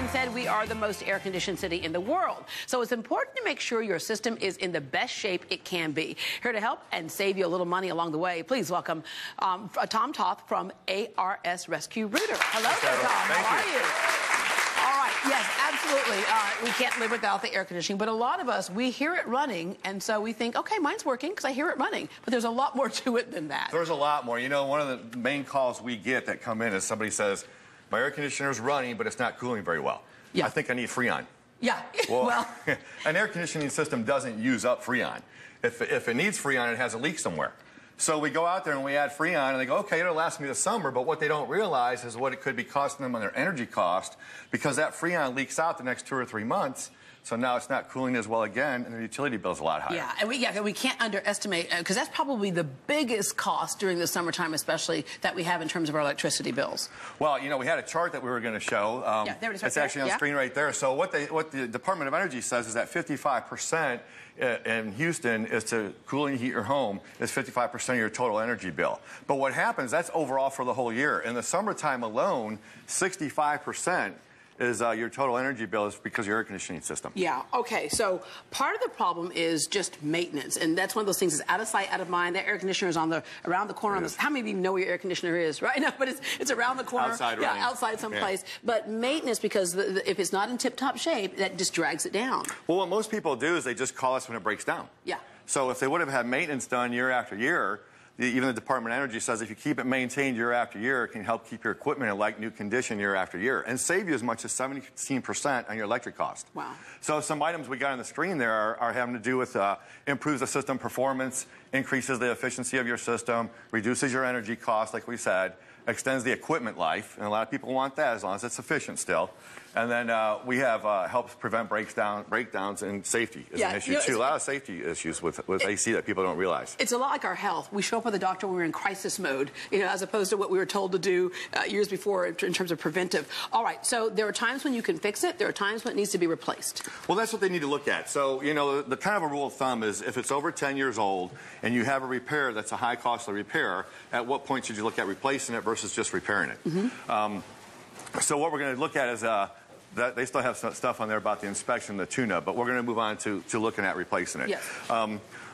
Duncan said we are the most air-conditioned city in the world. So it's important to make sure your system is in the best shape it can be. Here to help and save you a little money along the way, please welcome Tom Toth from ARS Rescue Rooter. Hello there, Tom. How are you? All right. Yes, absolutely. We can't live without the air conditioning, but a lot of us, we hear it running, and so we think, okay, mine's working because I hear it running. But there's a lot more to it than that. There's a lot more. You know, one of the main calls we get that come in is somebody says, my air conditioner is running, but it's not cooling very well. Yeah. I think I need Freon. Yeah. Well, an air conditioning system doesn't use up Freon. If it needs Freon, it has a leak somewhere. So we go out there and we add Freon, and they go, okay, it'll last me the summer, but what they don't realize is what it could be costing them on their energy cost, because that Freon leaks out the next 2 or 3 months. So now it's not cooling as well again, and the utility bill's a lot higher. Yeah, and we can't underestimate, because that's probably the biggest cost during the summertime, especially, that we have in terms of our electricity bills. Well, you know, we had a chart that we were going to show. Yeah, there it is right it's actually on the screen right there. So what the Department of Energy says is that 55% in Houston is to cool and heat your home is 55% of your total energy bill. But what happens, that's overall for the whole year. In the summertime alone, 65% is your total energy bill is because of your air conditioning system. Yeah, okay, so part of the problem is just maintenance, and that's one of those things that's out of sight, out of mind. That air conditioner is around the corner. How many of you know where your air conditioner is, right? No, but it's around the corner. Outside, yeah, outside someplace. Yeah. But maintenance, because if it's not in tip-top shape, that just drags it down. Well, what most people do is they just call us when it breaks down. Yeah. So if they would have had maintenance done year after year, even the Department of Energy says if you keep it maintained year after year, it can help keep your equipment in like new condition year after year and save you as much as 17% on your electric cost. Wow. So some items we got on the screen there are having to do with improves the system performance, increases the efficiency of your system, reduces your energy cost, like we said, extends the equipment life, and a lot of people want that as long as it's efficient still. And then we have helps prevent breakdowns, and safety is an issue too. A lot of safety issues with AC that people don't realize. It's a lot like our health. We show up with a doctor when we're in crisis mode, you know, as opposed to what we were told to do years before in terms of preventive. All right, so there are times when you can fix it. There are times when it needs to be replaced. Well, that's what they need to look at. So, you know, the kind of a rule of thumb is if it's over 10 years old and you have a repair that's a high costly repair, at what point should you look at replacing it versus just repairing it? Mm-hmm. So what we're going to look at is that they still have some stuff on there about the inspection, the tune-up, but we're going to move on to looking at replacing it. Yes.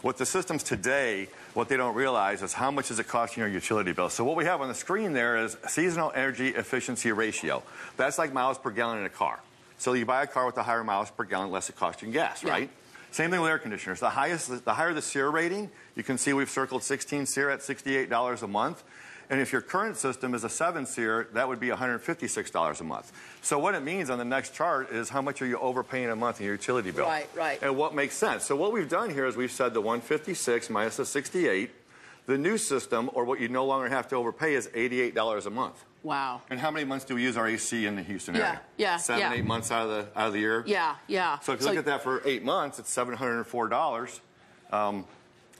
With the systems today, what they don't realize is how much is it costing your utility bill. So what we have on the screen there is seasonal energy efficiency ratio. That's like miles per gallon in a car. So you buy a car with the higher miles per gallon, less it costs you in gas, right? Same thing with air conditioners. The higher the SEER rating, you can see we've circled 16 SEER at $68 a month. And if your current system is a 7 SEER, that would be $156 a month. So what it means on the next chart is how much are you overpaying a month in your utility bill. Right, right. And what makes sense. So what we've done here is we've said the 156 minus the 68. The new system, or what you no longer have to overpay, is $88 a month. Wow. And how many months do we use our AC in the Houston area? Yeah, 7, 8 months out of the year? Yeah, yeah. So if you look at that for 8 months, it's $704.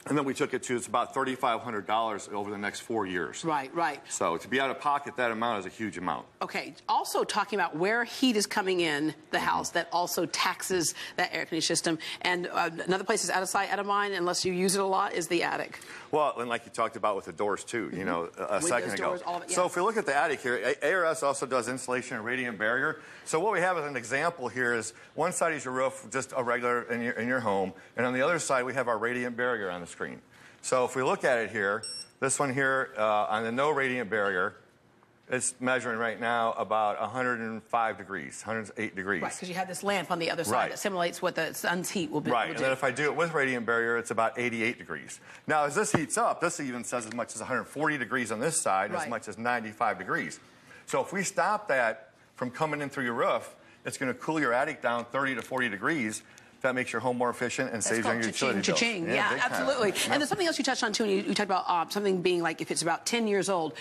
And then we took it to, it's about $3,500 over the next 4 years. Right, right. So to be out of pocket, that amount is a huge amount. Okay, also talking about where heat is coming in the house, that also taxes that air conditioning system. And another place is out of sight, out of mind, unless you use it a lot, is the attic. Well, and like you talked about with the doors too, you know, a second ago. Doors, all of it, yeah. So if we look at the attic here, ARS also does insulation and radiant barrier. So what we have as an example here is one side is your roof, just a regular in your home, and on the other side we have our radiant barrier on the screen. So if we look at it here, this one here on the no radiant barrier, it's measuring right now about 105 degrees, 108 degrees. Right, because you have this lamp on the other side that simulates what the sun's heat will be. Right, and then if I do it with radiant barrier, it's about 88 degrees. Now, as this heats up, this even says as much as 140 degrees on this side, and as much as 95 degrees. So if we stop that from coming in through your roof, it's going to cool your attic down 30 to 40 degrees. That makes your home more efficient and saves on your utility bills. Cha-ching. Yeah, absolutely. And there's something else you touched on, too, and you talked about something being like if it's about 10 years old.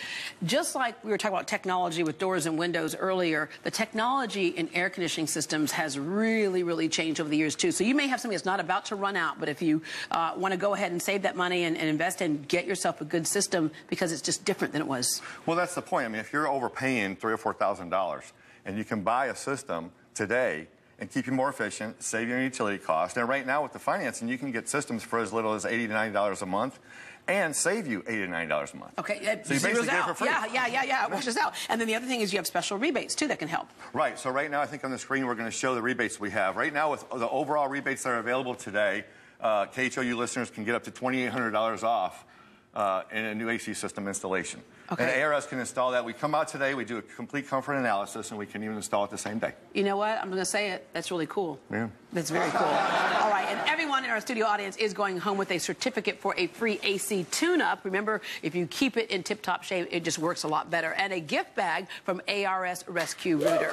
Just like we were talking about technology with doors and windows earlier, the technology in air conditioning systems has really, really changed over the years, too. So you may have something that's not about to run out, but if you want to go ahead and save that money and invest and get yourself a good system because it's just different than it was. Well, that's the point. I mean, if you're overpaying $3,000 or $4,000 and you can buy a system today and keep you more efficient, save you on utility costs. And right now with the financing, you can get systems for as little as $80 to $90 a month. and save you $8 to $9 a month. Okay, so you basically get it for free. Yeah, it washes out. And then the other thing is you have special rebates, too, that can help. Right, so right now I think on the screen we're going to show the rebates we have. Right now with the overall rebates that are available today, KHOU listeners can get up to $2,800 off in a new AC system installation. Okay. And ARS can install that. We come out today, we do a complete comfort analysis, and we can even install it the same day. You know what? I'm going to say it. That's really cool. Yeah. That's very cool. All right, and everyone in our studio audience is going home with a certificate for a free AC tune-up. Remember, if you keep it in tip-top shape, it just works a lot better. And a gift bag from ARS Rescue Rooter.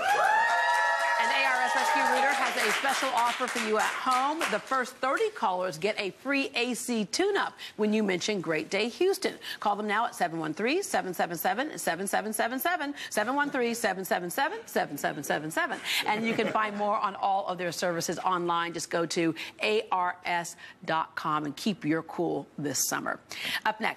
And ARS Rescue Rooter has a special offer for you at home. The first 30 callers get a free AC tune-up when you mention Great Day Houston. Call them now at 713-777-7777, 713-777-7777. And you can find more on all of their services online. Just go to ars.com and keep your cool this summer. Up next.